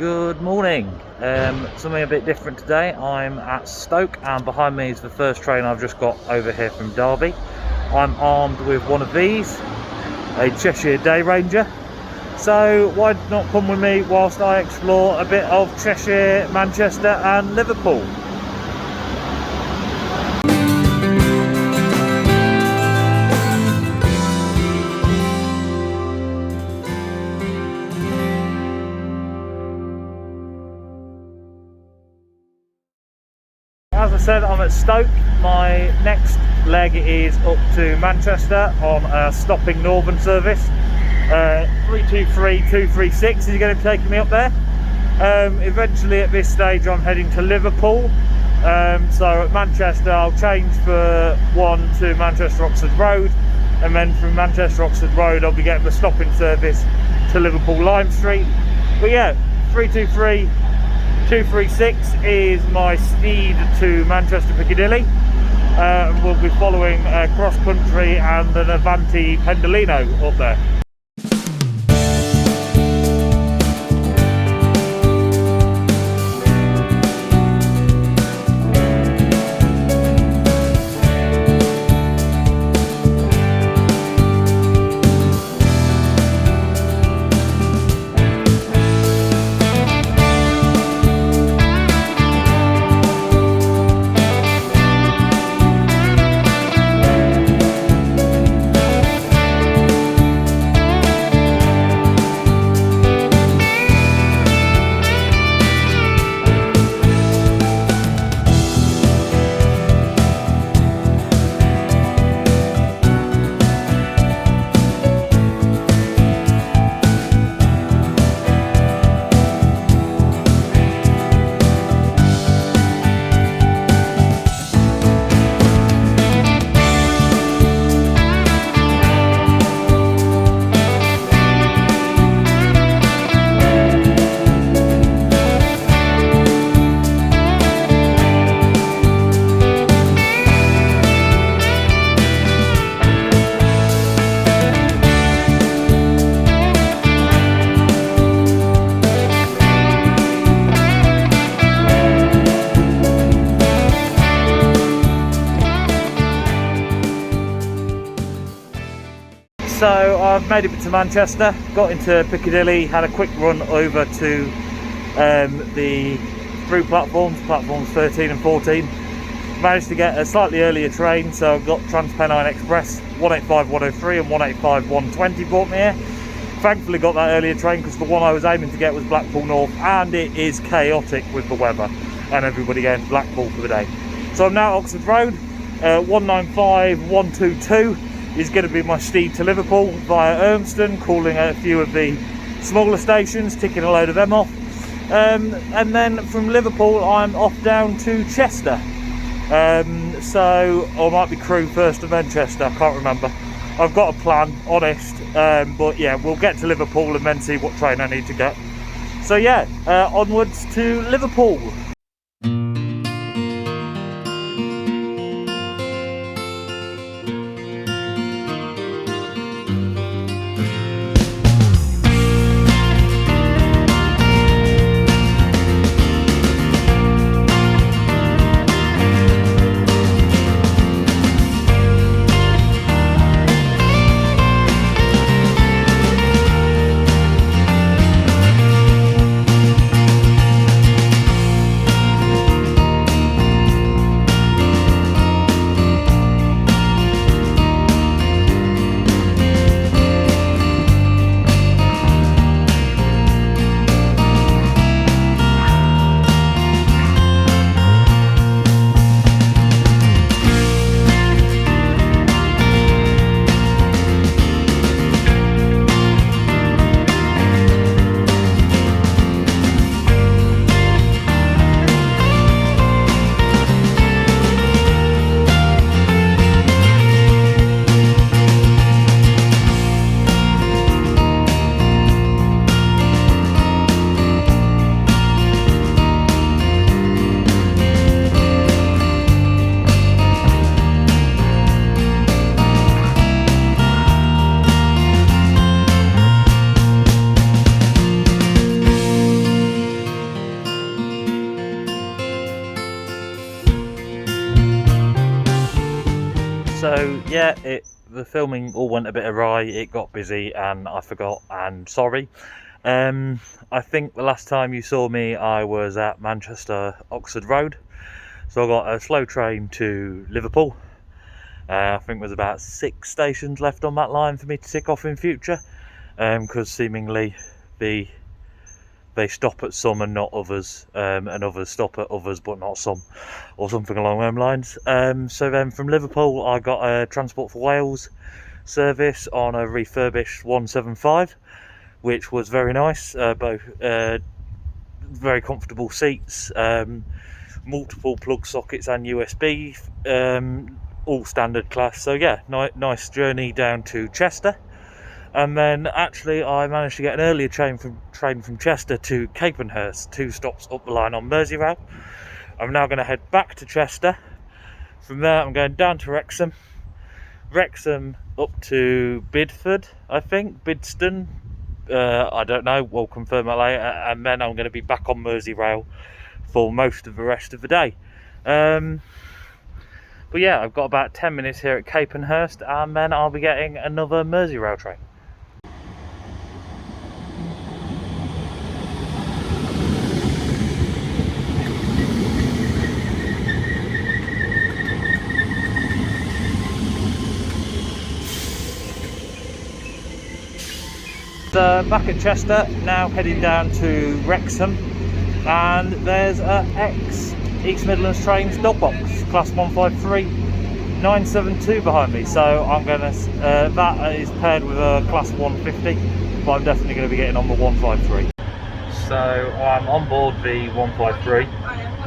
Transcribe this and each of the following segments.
Good morning. Something a bit different today. I'm at Stoke and behind me is the first train I've just got over here from Derby. I'm armed with one of these, a Cheshire Day Ranger. So why not come with me whilst I explore a bit of Cheshire, Manchester and Liverpool. As I said, I'm at Stoke. My next leg is up to Manchester on a stopping northern service. 323 236 is going to be taking me up there. Eventually at this stage I'm heading to Liverpool. So at Manchester I'll change for one to Manchester Oxford Road, and then from Manchester Oxford Road I'll be getting the stopping service to Liverpool Lime Street. But yeah, 323 236 is my speed to Manchester Piccadilly. We'll be following cross country and an Avanti Pendolino up there. So I've made it to Manchester, got into Piccadilly, had a quick run over to the through platforms 13 and 14. Managed to get a slightly earlier train, so I've got Transpennine Express 185 103 and 185 120 brought me here. Thankfully got that earlier train because the one I was aiming to get was Blackpool North, and it is chaotic with the weather and everybody going to Blackpool for the day. So I'm now at Oxford Road. 195 122 is going to be my steed to Liverpool via Urmston, calling at a few of the smaller stations, ticking a load of them off. And then from Liverpool I'm off down to Chester. So or it might be Crewe first to Manchester, I can't remember. I've got a plan, honest, but yeah, we'll get to Liverpool and then see what train I need to get. So yeah, onwards to Liverpool. So yeah, the filming all went a bit awry, it got busy and I forgot, and sorry. I think the last time you saw me I was at Manchester Oxford Road, so I got a slow train to Liverpool. I think there's about 6 stations left on that line for me to tick off in future, because seemingly they stop at some and not others, and others stop at others but not some, or something along those lines. So then from Liverpool I got a Transport for Wales service on a refurbished 175, which was very nice. Both very comfortable seats, multiple plug sockets and USB, all standard class. So yeah, nice journey down to Chester. And then actually I managed to get an earlier train from Chester to Capenhurst, 2 stops up the line on Merseyrail. I'm now going to head back to Chester. From there I'm going down to Wrexham up to Bidford, I think, Bidston, I don't know, we'll confirm that later, and then I'm going to be back on Merseyrail for most of the rest of the day. But yeah, I've got about 10 minutes here at Capenhurst and then I'll be getting another Merseyrail train. Back at Chester, now heading down to Wrexham, and there's a ex-East Midlands Trains dog box, class 153 972 behind me, so I'm going to, that is paired with a class 150, but I'm definitely going to be getting on the 153. So I'm on board the 153,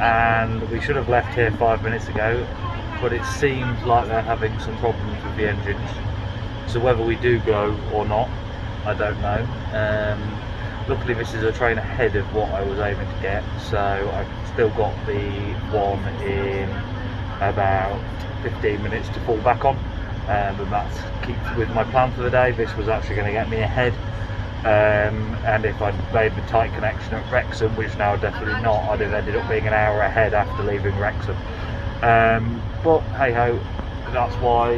and we should have left here 5 minutes ago, but it seems like they're having some problems with the engines, so whether we do go or not, I don't know. Luckily this is a train ahead of what I was aiming to get, so I've still got the one in about 15 minutes to fall back on, and that keeps with my plan for the day. This was actually going to get me ahead, and if I'd made the tight connection at Wrexham, which now definitely not, I'd have ended up being an hour ahead after leaving Wrexham. But hey ho, that's why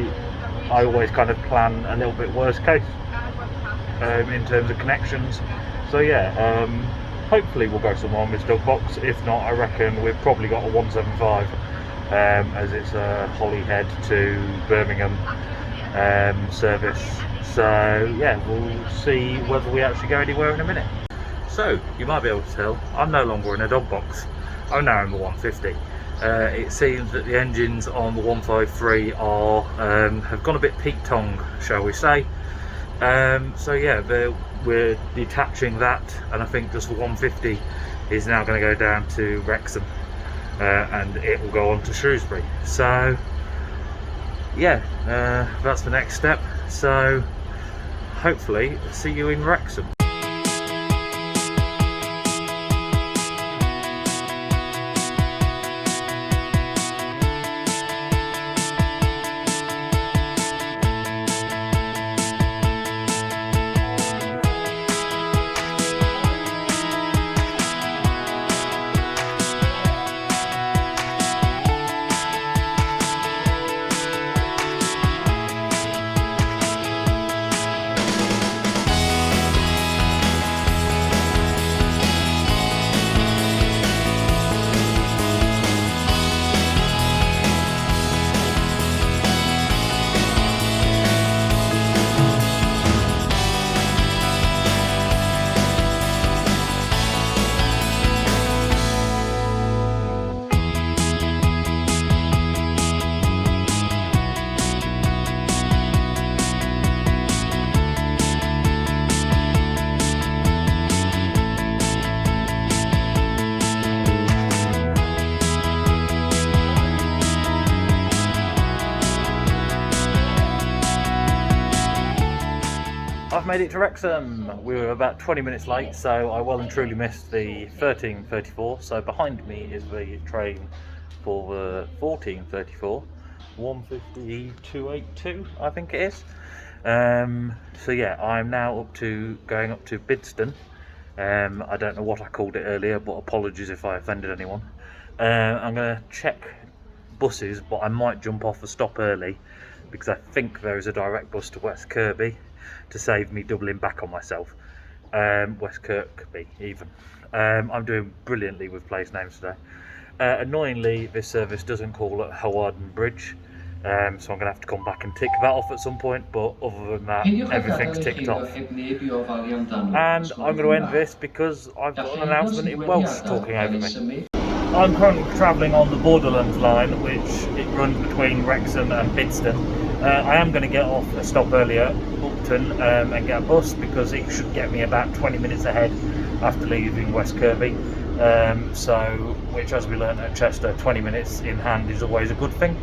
I always kind of plan a little bit worst case in terms of connections. So yeah, hopefully we'll go somewhere on this dog box. If not, I reckon we've probably got a 175, as it's a Holyhead to Birmingham service. So yeah, we'll see whether we actually go anywhere in a minute. So you might be able to tell I'm no longer in a dog box, I'm now in the 150. It seems that the engines on the 153 are have gone a bit peak-tongue, shall we say. So yeah, we're detaching that, and I think just the 150 is now going to go down to Wrexham, and it will go on to Shrewsbury. So yeah, that's the next step. So hopefully see you in Wrexham. I've made it to Wrexham. We were about 20 minutes late, so I well and truly missed the 13:34. So behind me is the train for the 14:34, 150-282, I think it is. So yeah, I'm now going up to Bidston. I don't know what I called it earlier, but apologies if I offended anyone. I'm going to check buses, but I might jump off a stop early because I think there is a direct bus to West Kirby to save me doubling back on myself. West Kirby even. I'm doing brilliantly with place names today. Annoyingly, this service doesn't call at Hawarden Bridge, so I'm going to have to come back and tick that off at some point, but other than that, everything's ticked off. And I'm going to end this because I've got an announcement in Welsh talking over me. I'm currently travelling on the Borderlands line, which it runs between Wrexham and Bidston. I am going to get off a stop earlier, Upton, and get a bus because it should get me about 20 minutes ahead after leaving West Kirby. Which, as we learned at Chester, 20 minutes in hand is always a good thing.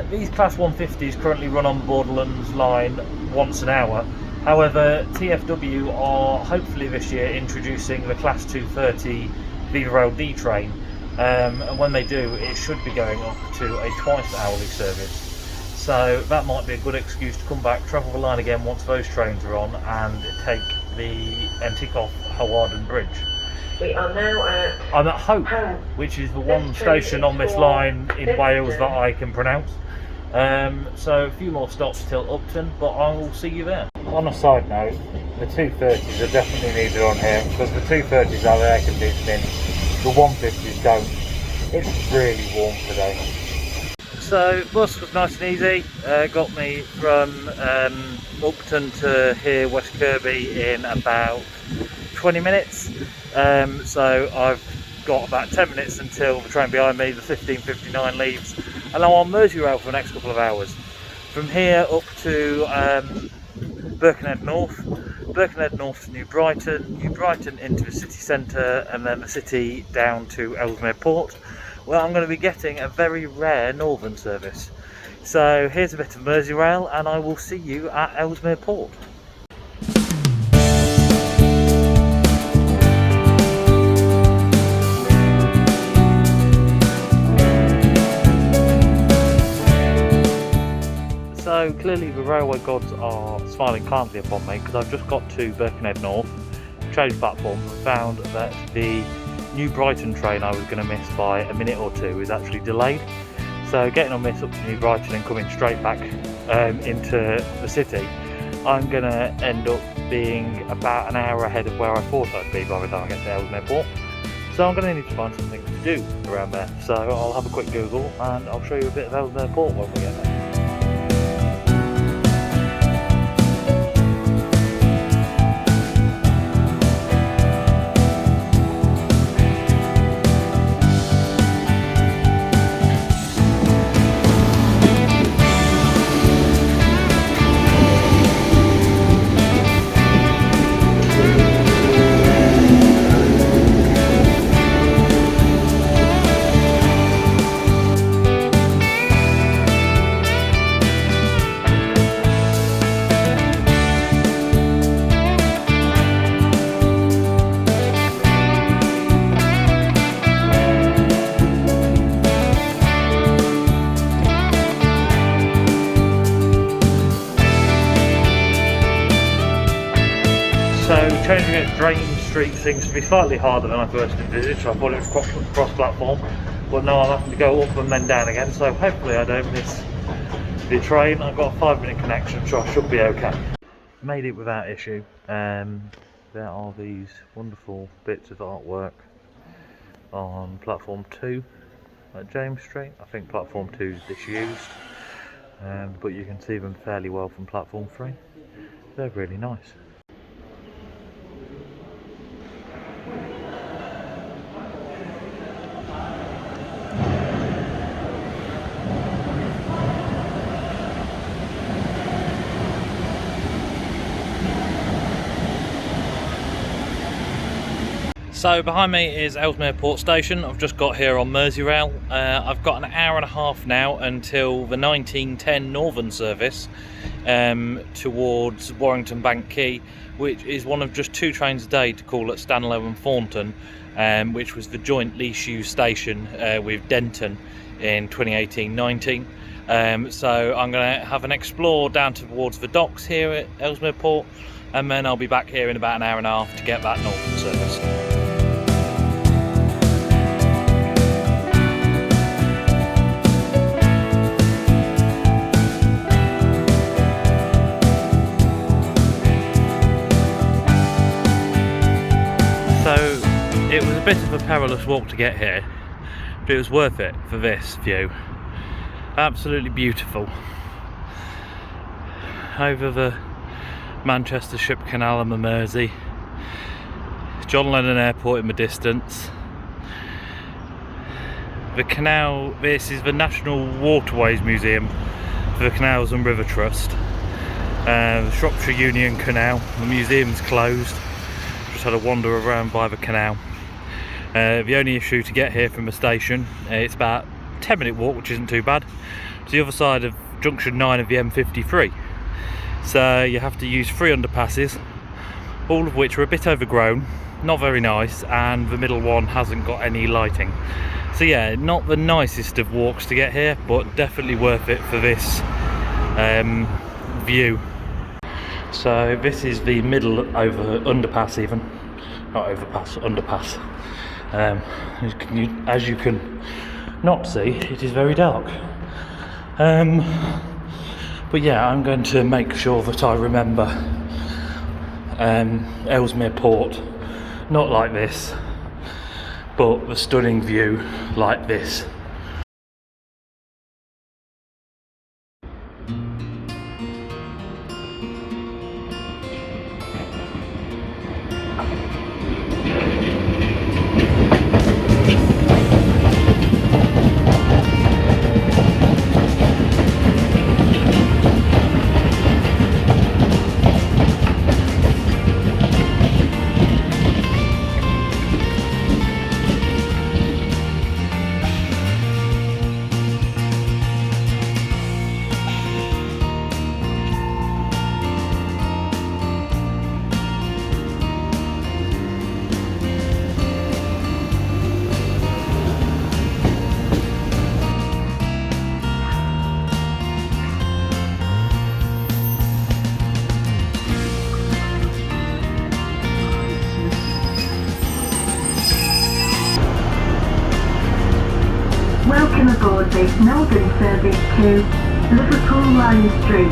These Class 150s currently run on Borderlands line once an hour. However, TfW are hopefully this year introducing the Class 230 Wirral D train, and when they do, it should be going up to a twice hourly service. So that might be a good excuse to come back, travel the line again once those trains are on, and tick off Hawarden Bridge. We are now at... I'm at Hope, which is the one station on this line in Wales that I can pronounce. So a few more stops till Upton, but I will see you there. On a side note, the 230s are definitely needed on here because the 230s have air conditioning, the 150s don't. It's really warm today. So bus was nice and easy, got me from Upton to here West Kirby in about 20 minutes. So I've got about 10 minutes until the train behind me, the 15:59, leaves, and I'm on Merseyrail for the next couple of hours. From here up to Birkenhead North, Birkenhead North to New Brighton into the city centre, and then the city down to Ellesmere Port, where I'm going to be getting a very rare northern service. So here's a bit of Merseyrail, and I will see you at Ellesmere Port. So clearly the railway gods are smiling kindly upon me because I've just got to Birkenhead North, changed platform, and found that the New Brighton train I was going to miss by a minute or two is actually delayed. So getting on this up to New Brighton and coming straight back into the city, I'm going to end up being about an hour ahead of where I thought I'd be by the time I get to Ellesmere Port. So I'm going to need to find something to do around there. So I'll have a quick Google and I'll show you a bit of Ellesmere Port when we get there. So changing at Drain Street seems to be slightly harder than I first envisaged. I thought it was cross platform, but no, I'm having to go up and then down again, so hopefully I don't miss the train. I've got a 5-minute connection, so I should be okay. Made it without issue. There are these wonderful bits of artwork on platform 2 at James Street. I think platform 2 is disused, but you can see them fairly well from platform 3. They're really nice. So behind me is Ellesmere Port Station. I've just got here on Merseyrail. I've got an hour and a half now until the 1910 Northern service towards Warrington Bank Quay, which is one of just 2 trains a day to call at Stanlow and Thornton, which was the joint lease use station with Denton in 2018-19. So I'm going to have an explore down towards the docks here at Ellesmere Port, and then I'll be back here in about an hour and a half to get that Northern service. It was a bit of a perilous walk to get here, but it was worth it for this view. Absolutely beautiful. Over the Manchester Ship Canal and the Mersey. John Lennon Airport in the distance. The canal, this is the National Waterways Museum for the Canals and River Trust. The Shropshire Union Canal, the museum's closed. Just had a wander around by the canal. The only issue to get here from the station, it's about a 10-minute walk, which isn't too bad, to the other side of junction 9 of the M53. So you have to use 3 underpasses, all of which are a bit overgrown, not very nice, and the middle one hasn't got any lighting. So yeah, not the nicest of walks to get here, but definitely worth it for this view. So this is the middle over underpass, even not overpass, underpass. As you can not see, it is very dark. But yeah, I'm going to make sure that I remember Ellesmere Port, not like this, but the stunning view like this. Welcome aboard this northern service to Liverpool Line Street.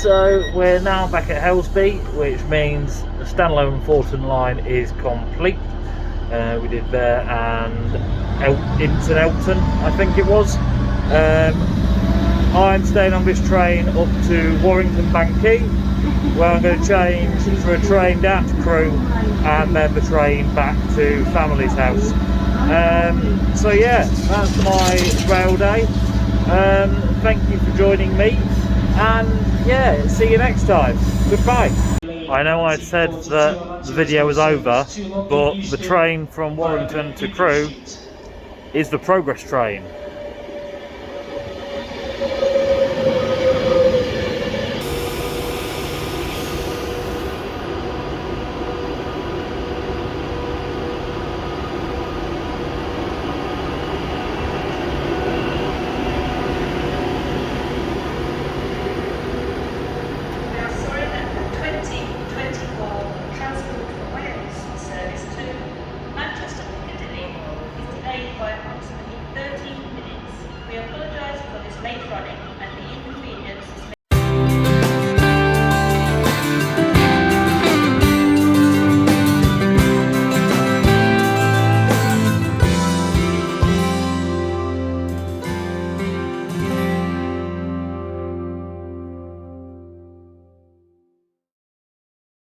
So we're now back at Helsby, which means the Stanlow Thornton line is complete. We did there and into Elton, I think it was. I'm staying on this train up to Warrington Bank Quay, where I'm going to change for a train down to Crewe and then the train back to family's house. So yeah, that's my rail day. Thank you for joining me, and yeah, see you next time. Goodbye. I know I said that the video was over, but the train from Warrington to Crewe is the progress train.